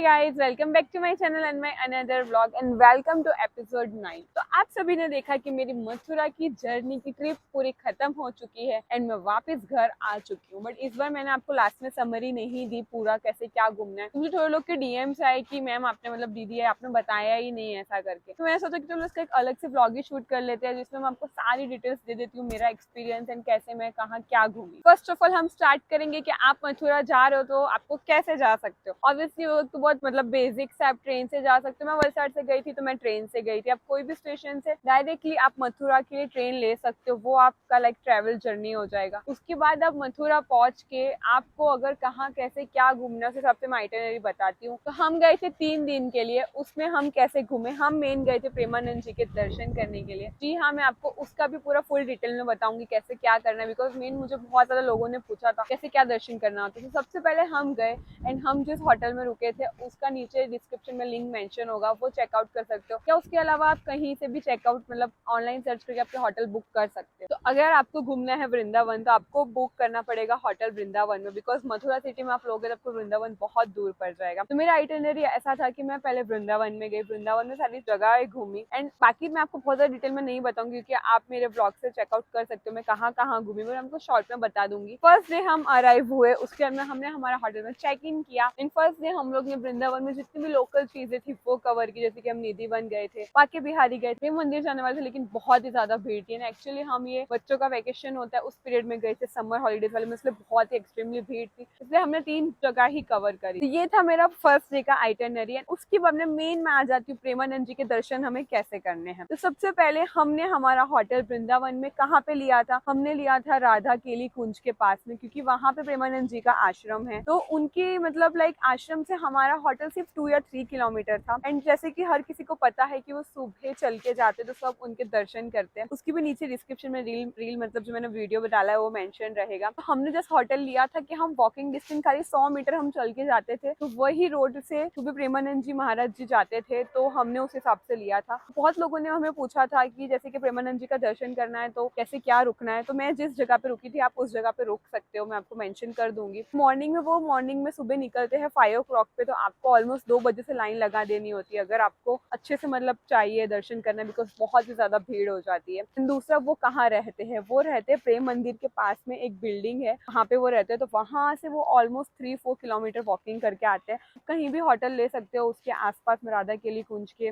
Guys, welcome back to my channel and my another vlog and welcome to episode 9। तो आप सभी ने देखा कि मेरी मथुरा की जर्नी की ट्रिप पूरी खत्म हो चुकी है एंड मैं वापस घर आ चुकी हूँ। बट इस बार मैंने आपको लास्ट में समरी नहीं दी पूरा कैसे क्या घूमना है। मुझे थोड़े लोग के डीएम्स आए कि मैम आपने दीदी है आपने बताया ही नहीं ऐसा करके। तो मैं सोचा कि चलो इसका एक अलग से व्लॉग ही शूट कर लेते हैं जिसमें मैं आपको सारी डिटेल्स दे देती हूँ, मेरा एक्सपीरियंस एंड कैसे मैं कहाँ क्या घूमी। फर्स्ट ऑफ ऑल हम स्टार्ट करेंगे कि आप मथुरा जा रहे हो तो आपको कैसे जा सकते हो। ऑब्वियसली वो तो बहुत बेसिक से आप ट्रेन से जा सकते हो। मैं वलसाड से गई थी तो मैं ट्रेन से गई थी। आप कोई भी स्टेशन से डायरेक्टली आप मथुरा के लिए ट्रेन ले सकते हो, वो आपका लाइक ट्रेवल जर्नी हो जाएगा। उसके बाद आप मथुरा पहुंच के आपको अगर कहाँ कैसे क्या घूमना है उस हिसाब से मैं आइटिनरी बताती हूँ। तो हम गए थे 3 दिन के लिए, उसमें हम कैसे घूमे। हम मेन गए थे प्रेमानंद जी के दर्शन करने के लिए। जी हाँ, मैं आपको उसका भी पूरा फुल डिटेल में बताऊंगी कैसे क्या करना है, बिकॉज मेन मुझे बहुत ज्यादा लोगों ने पूछा था कैसे क्या दर्शन करना होता है। तो सबसे पहले हम गए एंड हम जिस होटल में रुके थे उसका नीचे डिस्क्रिप्शन में लिंक मेंशन होगा, वो चेकआउट कर सकते हो। या उसके अलावा आप कहीं से भी चेकआउट ऑनलाइन सर्च करके आपके होटल बुक कर सकते हो। तो अगर आपको घूमना है वृंदावन तो आपको बुक करना पड़ेगा होटल वृंदावन में, बिकॉज मथुरा सिटी में आप लोगे तो आपको वृंदावन बहुत दूर पड़ जाएगा। तो मेरा आइटिनरी ऐसा था कि मैं पहले वृंदावन में गई, वृंदावन में सारी जगह घूमी एंड बाकी मैं आपको बहुत ज्यादा डिटेल में नहीं बताऊंगी क्योंकि आप मेरे ब्लॉग से चेकआउट कर सकते हो मैं कहाँ कहाँ घूमी। मैं आपको शॉर्ट में बता दूंगी। फर्स्ट डे हम अराइव हुए, उसके अंदर हमने हमारा होटल में चेक इन किया। इन फर्स्ट डे हम लोग ने वृंदावन में जितनी भी लोकल चीजें थी वो कवर की, जैसे कि हम निधि वन गए थे, बाकी बिहारी गए थे, मंदिर जाने वाले थे, लेकिन बहुत ही ज्यादा भीड़ थी। एक्चुअली हम ये बच्चों का वेकेशन होता है उस पीरियड में गए थे, समर हॉलीडेज वाले में, इसलिए बहुत ही एक्सट्रीमली भीड़ थी, इसलिए हमने 3 जगह ही कवर करी। तो ये था मेरा फर्स्ट डे का आइटिनरी एंड उसके बाद मेन मैं आ जाती हूँ प्रेमानंद जी के दर्शन हमें कैसे करने हैं। तो सबसे पहले हमने हमारा होटल वृंदावन में कहाँ पे लिया था, हमने लिया था राधा केली कुंज के पास में, क्योंकि वहां पे प्रेमानंद जी का आश्रम है। तो उनके आश्रम से हमारा होटल सिर्फ 2 या 3 किलोमीटर था एंड जैसे कि हर किसी को पता है कि वो सुबह चल के जाते तो सब उनके दर्शन करते हैं। उसकी भी नीचे डिस्क्रिप्शन में रील जो मैंने वीडियो डाला है वो मेंशन रहेगा। तो हमने जस्ट होटल लिया था कि हम वॉकिंग डिस्टेंस खाली 100 मीटर हम चल के जाते थे, तो वही रोड से सुबह प्रेमानंद जी महाराज जी जाते थे, तो हमने उस हिसाब से लिया था। बहुत लोगों ने हमें पूछा था कि जैसे कि प्रेमानंद जी का दर्शन करना है तो कैसे क्या रुकना है। तो मैं जिस जगह पे रुकी थी आप उस जगह पे रुक सकते हो, मैं आपको मेंशन कर दूंगी। मॉर्निंग में सुबह निकलते हैं 5 o'clock पे, तो आपको ऑलमोस्ट 2 बजे से लाइन लगा देनी होती है अगर आपको अच्छे से चाहिए दर्शन करना, बिकॉज बहुत ही ज्यादा भीड़ हो जाती है। दूसरा वो कहाँ रहते हैं, वो रहते हैं प्रेम मंदिर के पास में एक बिल्डिंग है, वहाँ पे वो रहते हैं। तो वहां से वो ऑलमोस्ट 3-4 किलोमीटर वॉकिंग करके आते हैं। कहीं भी होटल ले सकते हो उसके आसपास में, राधा केली कुंज के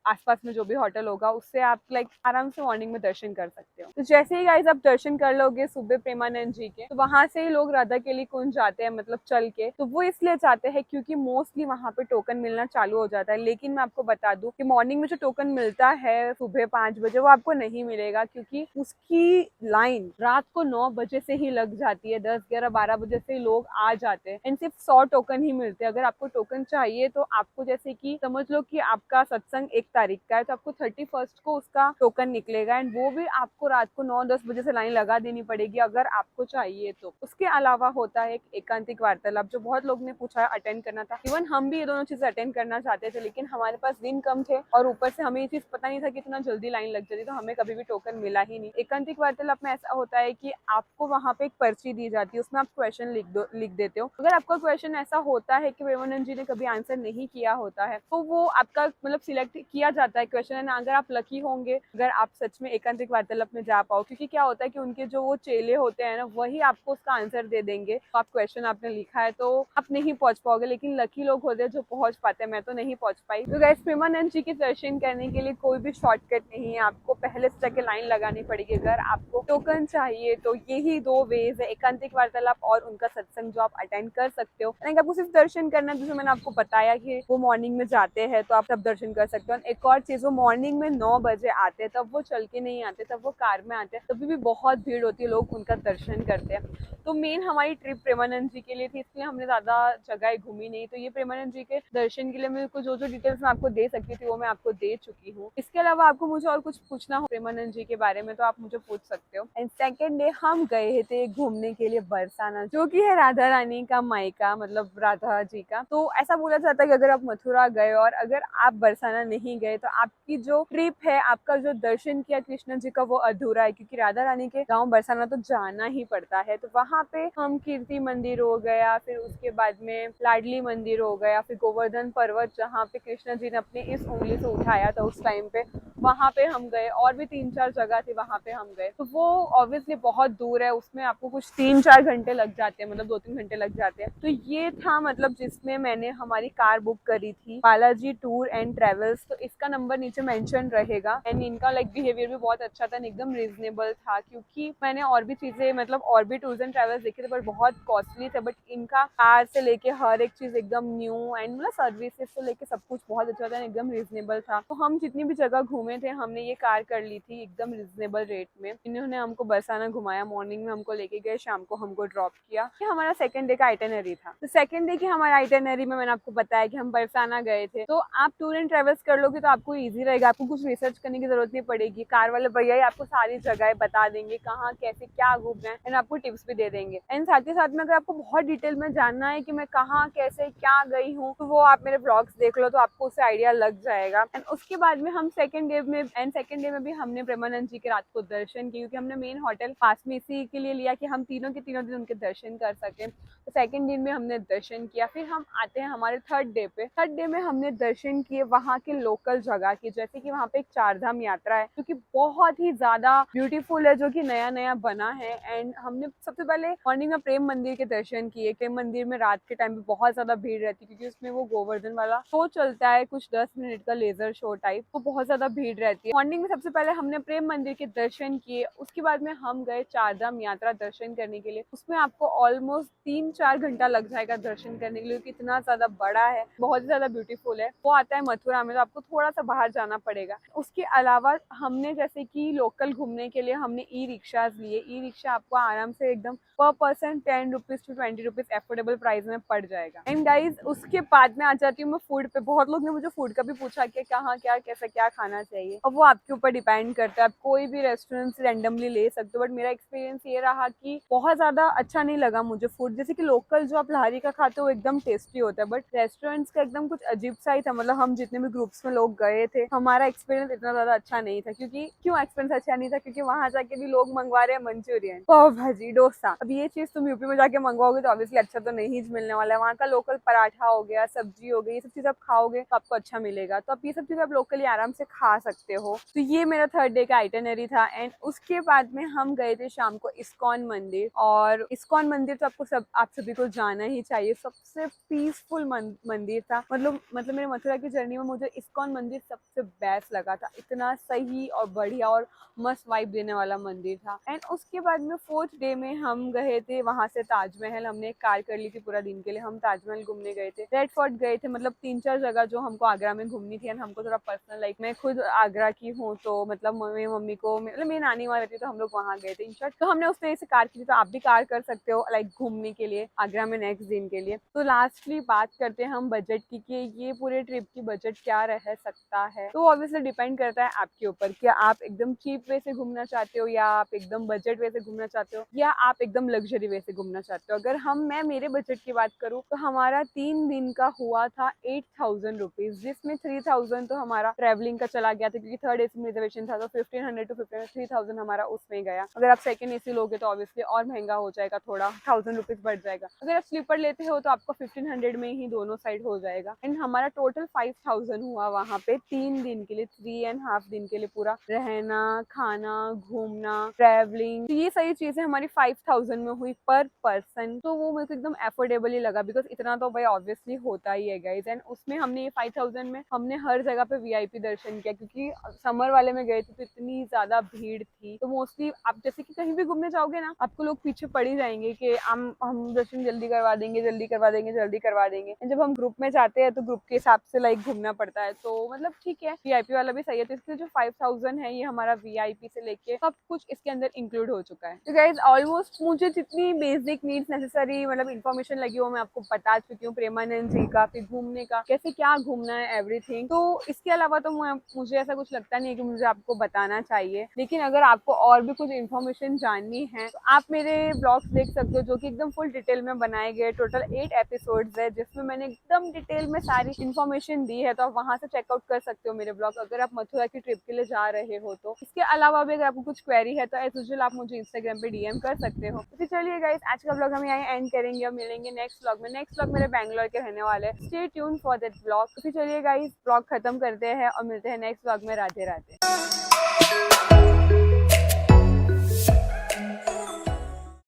आसपास में जो भी होटल होगा उससे आप आराम से मॉर्निंग में दर्शन कर सकते हो। तो जैसे ही गाइस आप दर्शन कर लोगे सुबह प्रेमानंद जी के, तो वहां से ही लोग राधा केली कुंज जाते हैं चल के। तो वो इसलिए जाते हैं क्योंकि मोस्टली वहां पे टोकन मिलना चालू हो जाता है। लेकिन मैं आपको बता दूं कि मॉर्निंग में जो टोकन मिलता है सुबह 5 बजे वो आपको नहीं मिलेगा, क्योंकि उसकी लाइन रात को 9 बजे से ही लग जाती है। 10, 11, 12 बजे से लोग आ जाते हैं एंड सिर्फ 100 टोकन ही मिलते हैं। अगर आपको टोकन चाहिए तो आपको जैसे कि समझ लो कि आपका सत्संग 1 तारीख का है तो आपको 31st को उसका टोकन निकलेगा एंड वो भी आपको रात को 9-10 बजे से लाइन लगा देनी पड़ेगी अगर आपको चाहिए तो। उसके अलावा होता है एक एकांतिक वार्तालाप जो बहुत लोग ने पूछा अटेंड करना था। इवन हम भी ये दोनों चीजें अटेंड करना चाहते थे, लेकिन हमारे पास दिन कम थे और ऊपर से हमें ये चीज पता नहीं था कि इतना जल्दी लाइन लग जाती, तो हमें कभी भी टोकन मिला ही नहीं। एकांतिक वार्तालाप में ऐसा होता है कि आपको वहां पे एक पर्ची दी जाती है, उसमें आप क्वेश्चन लिख देते हो। अगर आपका क्वेश्चन ऐसा होता है कि प्रेमानंद जी ने कभी आंसर नहीं किया होता है तो वो आपका सिलेक्ट किया जाता है क्वेश्चन एंड अगर आप लकी होंगे, अगर आप सच में एकांतिक वार्तालाप में जा पाओ, क्योंकि क्या होता है कि उनके जो वो चेले होते हैं ना वही आपको उसका आंसर दे देंगे। तो आप क्वेश्चन आपने लिखा है तो आप नहीं पहुंच पाओगे, लेकिन लकी लोग होते हैं जो पहुंच पाते हैं। मैं तो नहीं पहुंच पाई। तो गाइस प्रेमानंद जी के दर्शन करने के लिए कोई भी शॉर्टकट नहीं है, आपको पहले से जाके लाइन लगानी पड़ेगी। अगर आपको टोकन चाहिए तो यही 2 वेज है, एकांतिक वार्तालाप और उनका सत्संग जो आप अटेंड कर सकते हो। आपको सिर्फ दर्शन करना है, जैसे मैंने आपको बताया कि वो मॉर्निंग में जाते हैं तो आप सब दर्शन कर सकते हो। एक और चीज, वो मॉर्निंग में 9 बजे आते हैं, तब वो चल के नहीं आते, तब वो कार में आते हैं, तभी भी बहुत भीड़ होती है, लोग उनका दर्शन करते हैं। तो मेन हमारी ट्रिप प्रेमानंद जी के लिए थी, इसलिए हमने ज्यादा जगह घूमी नहीं। तो ये प्रेमानंद जी के दर्शन के लिए मेरे को जो डिटेल्स मैं आपको दे सकती थी वो मैं आपको दे चुकी हूँ। इसके अलावा आपको मुझे और कुछ पूछना हो प्रेमानंद जी के बारे में तो आप मुझे पूछ सकते हो। एंड सेकेंड डे हम गए थे घूमने के लिए बरसाना, जो कि है राधा रानी का मायका, राधा जी का। तो ऐसा बोला जाता है कि अगर आप मथुरा गए और अगर आप बरसाना नहीं गए तो आपकी जो ट्रिप है, आपका जो दर्शन किया कृष्ण जी का, वो अधूरा है, क्योंकि राधा रानी के गांव बरसाना तो जाना ही पड़ता है। तो वहां पे हम कीर्ति मंदिर हो गया, फिर उसके बाद में लाडली मंदिर हो हो गया, फिर गोवर्धन पर्वत जहाँ पे कृष्ण जी ने अपनी इस उंगली से उठाया था उस टाइम पे, वहाँ पे हम गए। और भी 3-4 जगह थी वहाँ पे हम गए। तो वो ऑब्वियसली बहुत दूर है, उसमें आपको कुछ 3-4 घंटे लग जाते हैं, मतलब 2-3 घंटे लग जाते हैं। तो ये था मतलब जिसमें मैंने हमारी कार बुक करी थी, बालाजी टूर एंड ट्रेवल्स। तो इसका नंबर नीचे मेंशन रहेगा। एंड इनका लाइक बिहेवियर भी बहुत अच्छा था, एकदम रीजनेबल था। क्योंकि मैंने और भी चीजें मतलब और भी टूर्स एंड ट्रेवल्स देखे थे पर बहुत कॉस्टली थे, बट इनका कार से लेके हर एक चीज एकदम न्यू एंड मतलब सर्विसेज से लेके सब कुछ बहुत अच्छा था, एकदम रीजनेबल था। तो हम जितनी भी जगह घूमे थे हमने ये कार कर ली थी एकदम रीजनेबल रेट में। इन्होंने हमको बरसाना घुमाया, मॉर्निंग में हमको लेके गए, शाम को हमको ड्रॉप किया। ये हमारा सेकंड डे का आइटिनरी था। तो सेकंड डे की हमारे आइटिनरी में मैंने आपको बताया कि हम बरसाना गए थे। तो आप टूर एंड ट्रेवल्स कर लोगे तो आपको ईजी रहेगा, आपको कुछ रिसर्च करने की जरूरत नहीं पड़ेगी। कार वाले भैया ही आपको सारी जगह बता देंगे कहाँ कैसे क्या घूमना है, एंड आपको टिप्स भी दे देंगे। एंड साथ ही साथ में अगर आपको बहुत डिटेल में जानना है कि मैं कहाँ कैसे क्या गई हूँ, तो वो आप मेरे ब्लॉग्स देख लो, तो आपको उससे आइडिया लग जाएगा। एंड उसके बाद में हम सेकंड डे में भी हमने प्रेमानंद जी के रात को दर्शन किए, क्योंकि हमने मेन होटल पास में इसी के लिए लिया कि हम तीनों के तीनों दिन उनके दर्शन कर सके। तो सेकंड दिन में हमने दर्शन किया। फिर हम आते हैं हमारे थर्ड डे पे। थर्ड डे में हमने दर्शन किए वहाँ के लोकल जगह की, जैसे कि वहाँ पे एक 4 धाम यात्रा है जो कि बहुत ही ज्यादा ब्यूटीफुल है, जो कि नया नया बना है। एंड हमने सबसे पहले मॉर्निंग में प्रेम मंदिर के दर्शन किए। प्रेम मंदिर में रात के टाइम पे बहुत ज्यादा भीड़ रहती है, क्योंकि उसमें वो गोवर्धन वाला शो चलता है, कुछ 10 मिनट का लेजर शो टाइप, तो बहुत ज्यादा भीड़ रहती है। मॉर्निंग में सबसे पहले हमने प्रेम मंदिर के दर्शन किए। उसके बाद में हम गए 4 धाम यात्रा दर्शन करने के लिए। उसमें आपको ऑलमोस्ट 3-4 घंटा लग जाएगा दर्शन करने के लिए, क्योंकि इतना ज्यादा बड़ा है, बहुत ही ज्यादा ब्यूटीफुल है। वो आता है मथुरा में, तो आपको थोड़ा सा बाहर जाना पड़ेगा। उसके अलावा हमने जैसे कि लोकल घूमने के लिए हमने ई रिक्शाज लिए। ई रिक्शा आपको आराम से एकदम पर person 10 rupees to 20 rupees affordable price में पड़ जाएगा। एंड गाइज उसके बाद में आ जाती हूँ मैं फूड पे। बहुत लोग ने मुझे फूड का भी पूछा कि कहाँ क्या कैसा क्या खाना चाहिए, और वो आपके ऊपर डिपेंड करता है। आप कोई भी रेस्टोरेंट से रैंडमली ले सकते हो, बट मेरा एक्सपीरियंस ये रहा कि बहुत ज्यादा अच्छा नहीं लगा मुझे फूड। जैसे कि लोकल जो आप लहारी का खाते हो वो एकदम टेस्टी होता है, बट रेस्टोरेंट्स का एकदम कुछ अजीब सा ही था। मतलब हम जितने भी ग्रुप्स में लोग गए थे, हमारा एक्सपीरियंस इतना ज्यादा अच्छा नहीं था। क्योंकि क्यों एक्सपीरियंस अच्छा नहीं था? क्योंकि वहां जाके भी लोग मंगवा रहे हैं मंचूरियन, पाव भाजी, डोसा। अब ये चीज तुम यूपी में जाके मंगवाओगे तो ऑब्वियसली अच्छा तो नहीं मिलने वाला है। वहाँ का लोकल पराठा हो गया, सब्जी हो गई, ये सब चीज आप खाओगे तो आपको अच्छा मिलेगा। तो आप ये सब चीज आप लोकली आराम से खा सकते हो। तो ये मेरा थर्ड डे का आइटिनरी था। एंड उसके बाद में हम गए थे शाम को इस्कॉन मंदिर। और इस्कॉन मंदिर तो आप सभी को जाना ही चाहिए, सबसे पीसफुल मंदिर था। मतलब मेरे मथुरा की जर्नी में मुझे इस्कॉन मंदिर सबसे बेस्ट लगा था। इतना सही और बढ़िया और मस्त वाइब देने वाला मंदिर था। एंड उसके बाद में फोर्थ डे में हम गए थे वहां से ताजमहल। हमने एक कार कर ली थी पूरा दिन के लिए, हम ताजमहल घूमने गए थे, रेड फोर्ट गए थे। मतलब 3-4 जगह जो हमको आगरा में घूमनी थी। एंड हमको थोड़ा पर्सनल लाइक मैं खुद आगरा की हूँ, तो मतलब मम्मी को मतलब मेरी नानी वहाँ रहती है, तो हम लोग वहाँ गए थे। इंशॉर्ट तो हमने उस तरह से कार की थी, तो आप भी कार कर सकते हो लाइक घूमने के लिए आगरा में नेक्स्ट दिन के लिए। तो लास्टली बात करते हैं हम बजट की कि ये पूरे ट्रिप की बजट क्या रह सकता है। तो ऑब्वियसली डिपेंड करता है आपके ऊपर कि आप एकदम चीप वे से घूमना चाहते हो, या आप एकदम बजट वे से घूमना चाहते हो, या आप एकदम लग्जरी वे से घूमना चाहते हो। अगर मैं मेरे बजट की बात करूँ तो हमारा 3 दिन का हुआ था 8,000 रुपीज, जिसमें 3,000 तो हमारा ट्रेवलिंग का चला गया था, क्योंकि थर्ड एसी में रिजर्वेशन था। तो 1,500 to 3,000 हमारा उसमें गया। अगर आप सेकंड एसी लोगे तो ऑब्वियसली और महंगा हो जाएगा, थोड़ा 1,000 रुपीज बढ़ जाएगा। अगर आप स्लीपर लेते हो तो आपको 1,500 में ही दोनों साइड हो जाएगा। एंड हमारा टोटल 5,000 हुआ वहाँ पे 3 दिन के लिए, 3.5 दिन के लिए पूरा रहना, खाना, घूमना, ट्रैवलिंग, तो ये सारी चीजें हमारी 5,000 में हुई पर पर्सन। तो वो मेरे को एकदम एफोर्डेबल ही लगा, बिकॉज इतना तो भाई ऑब्वियसली होता ही है गाइज। एंड उसमें हमने ये 5,000 में हमने हर जगह पे वीआईपी दर्शन किया, क्योंकि समर वाले में गए थे तो इतनी ज्यादा भीड़ थी। तो मोस्टली आप जैसे कि कहीं भी घूमने जाओगे ना, आपको लोग पीछे पड़ ही जाएंगे कि हम दर्शन जल्दी करवा देंगे, जल्दी करवा देंगे, जल्दी करवा देंगे। जब हम ग्रुप में जाते हैं तो ग्रुप के हिसाब से लाइक घूमना पड़ता है। तो मतलब ठीक है, वीआईपी वाला भी सही है। तो इसलिए जो 5,000 है ये हमारा वीआईपी से लेके सब कुछ इसके अंदर इंक्लूड हो चुका है। तो गाइज ऑलमोस्ट मुझे जितनी बेसिक नीड्स नेसेसरी मतलब इन्फॉर्मेशन लगी वो मैं आपको बता चुकी हूँ, प्रेमानंद जी का, फिर घूमने का, कैसे क्या घूमना है, एवरीथिंग। तो इसके अलावा तो मुझे ऐसा कुछ लगता नहीं है कि मुझे आपको बताना चाहिए। लेकिन अगर आपको और भी कुछ इन्फॉर्मेशन जाननी है तो आप मेरे ब्लॉग्स देख सकते हो, जो कि एकदम फुल डिटेल में बनाए गए। टोटल 8 एपिसोड्स है, जिसमें मैंने एकदम डिटेल में सारी इन्फॉर्मेशन दी है। तो आप वहां से चेकआउट कर सकते हो मेरे ब्लॉग, अगर आप मथुरा की ट्रिप के लिए जा रहे हो तो। इसके अलावा भी अगर आपको कुछ क्वेरी है तो एज यूजुअल आप मुझे इंस्टाग्राम पे डीएम कर सकते हो। तो चलिए गाइस, आज का ब्लॉग हम यहाँ एंड करेंगे और मिलेंगे नेक्स्ट ब्लॉग में। नेक्स्ट ब्लॉग मेरे बैंगलोर बैंगलोर के रहने वाले। Stay tune for that blog. तो चलिए गाइस ब्लॉग खत्म करते हैं और मिलते हैं नेक्स्ट ब्लॉग में। राधे राधे।